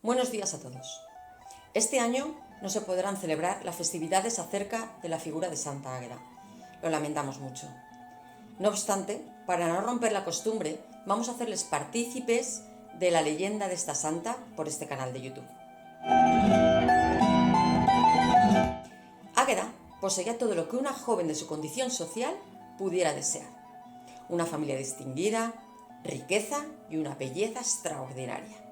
Buenos días a todos. Este año no se podrán celebrar las festividades acerca de la figura de Santa Águeda. Lo lamentamos mucho. No obstante, para no romper la costumbre, vamos a hacerles partícipes de la leyenda de esta santa por este canal de YouTube. Águeda poseía todo lo que una joven de su condición social pudiera desear. Una familia distinguida, riqueza y una belleza extraordinaria.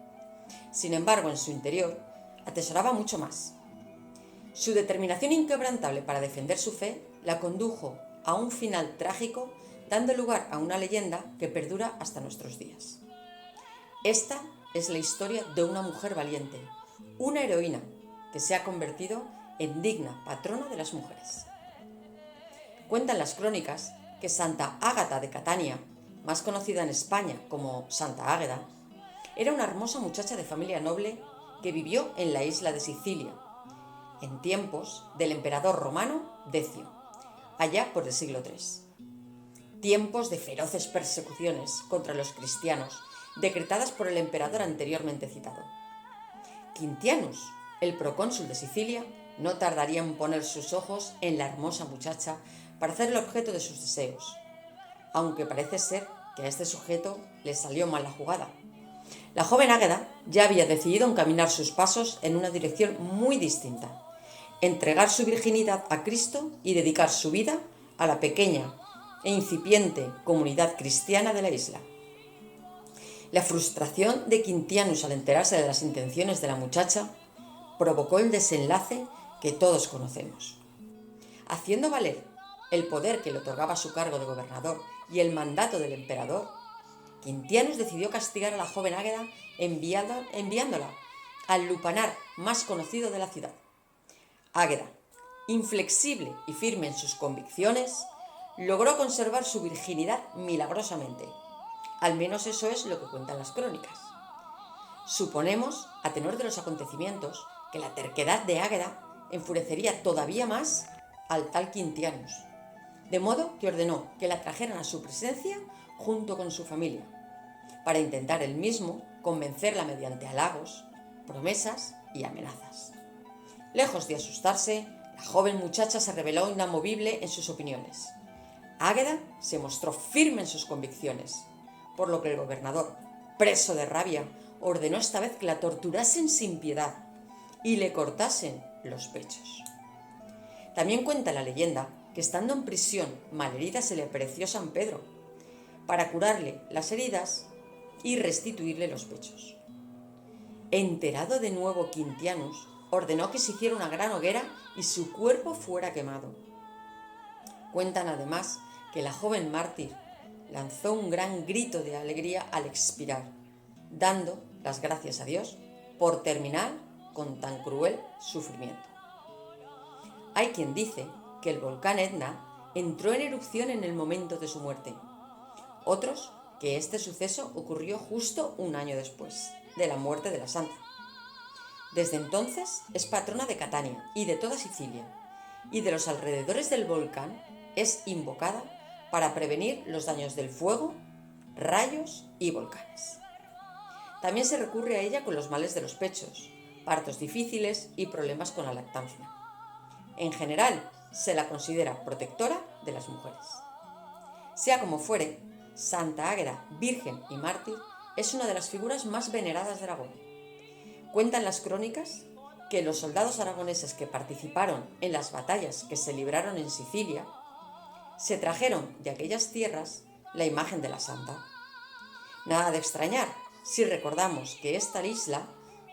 Sin embargo, en su interior atesoraba mucho más. Su determinación inquebrantable para defender su fe la condujo a un final trágico, dando lugar a una leyenda que perdura hasta nuestros días. Esta es la historia de una mujer valiente, una heroína que se ha convertido en digna patrona de las mujeres. Cuentan las crónicas que Santa Ágata de Catania, más conocida en España como Santa Águeda, era una hermosa muchacha de familia noble que vivió en la isla de Sicilia, en tiempos del emperador romano Decio, allá por el siglo III. Tiempos de feroces persecuciones contra los cristianos, decretadas por el emperador anteriormente citado. Quintianus, el procónsul de Sicilia, no tardaría en poner sus ojos en la hermosa muchacha para hacerle objeto de sus deseos, aunque parece ser que a este sujeto le salió mal la jugada. La joven Águeda ya había decidido encaminar sus pasos en una dirección muy distinta: entregar su virginidad a Cristo y dedicar su vida a la pequeña e incipiente comunidad cristiana de la isla. La frustración de Quintianus al enterarse de las intenciones de la muchacha provocó el desenlace que todos conocemos. Haciendo valer el poder que le otorgaba su cargo de gobernador y el mandato del emperador, Quintianus decidió castigar a la joven Águeda enviándola al lupanar más conocido de la ciudad. Águeda, inflexible y firme en sus convicciones, logró conservar su virginidad milagrosamente. Al menos eso es lo que cuentan las crónicas. Suponemos, a tenor de los acontecimientos, que la terquedad de Águeda enfurecería todavía más al tal Quintianus, de modo que ordenó que la trajeran a su presencia junto con su familia, para intentar él mismo convencerla mediante halagos, promesas y amenazas. Lejos de asustarse, la joven muchacha se reveló inamovible en sus opiniones. Águeda se mostró firme en sus convicciones, por lo que el gobernador, preso de rabia, ordenó esta vez que la torturasen sin piedad y le cortasen los pechos. También cuenta la leyenda que, estando en prisión malherida, se le apareció San Pedro para curarle las heridas y restituirle los pechos. Enterado de nuevo, Quintianus ordenó que se hiciera una gran hoguera y su cuerpo fuera quemado. Cuentan además que la joven mártir lanzó un gran grito de alegría al expirar, dando las gracias a Dios por terminar con tan cruel sufrimiento. Hay quien dice que el volcán Etna entró en erupción en el momento de su muerte. Otros que este suceso ocurrió justo un año después de la muerte de la santa. Desde entonces es patrona de Catania y de toda Sicilia, y de los alrededores del volcán es invocada para prevenir los daños del fuego, rayos y volcanes. También se recurre a ella con los males de los pechos, partos difíciles y problemas con la lactancia. En general, se la considera protectora de las mujeres. Sea como fuere, Santa Águeda, virgen y mártir, es una de las figuras más veneradas de Aragón. Cuentan las crónicas que los soldados aragoneses que participaron en las batallas que se libraron en Sicilia se trajeron de aquellas tierras la imagen de la santa. Nada de extrañar si recordamos que esta isla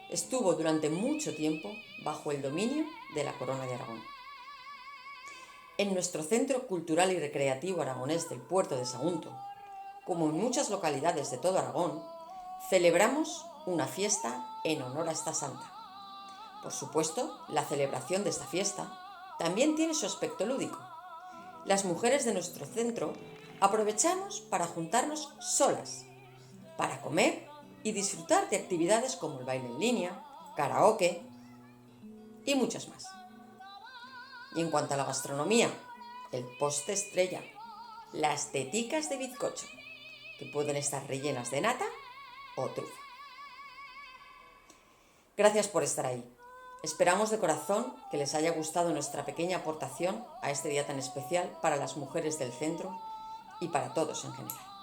estuvo durante mucho tiempo bajo el dominio de la Corona de Aragón. En nuestro centro cultural y recreativo aragonés del puerto de Sagunto, como en muchas localidades de todo Aragón, celebramos una fiesta en honor a esta santa. Por supuesto, la celebración de esta fiesta también tiene su aspecto lúdico. Las mujeres de nuestro centro aprovechamos para juntarnos solas, para comer y disfrutar de actividades como el baile en línea, karaoke y muchas más. Y en cuanto a la gastronomía, el postre estrella, las teticas de bizcocho, que pueden estar rellenas de nata o trufa. Gracias por estar ahí. Esperamos de corazón que les haya gustado nuestra pequeña aportación a este día tan especial para las mujeres del centro y para todos en general.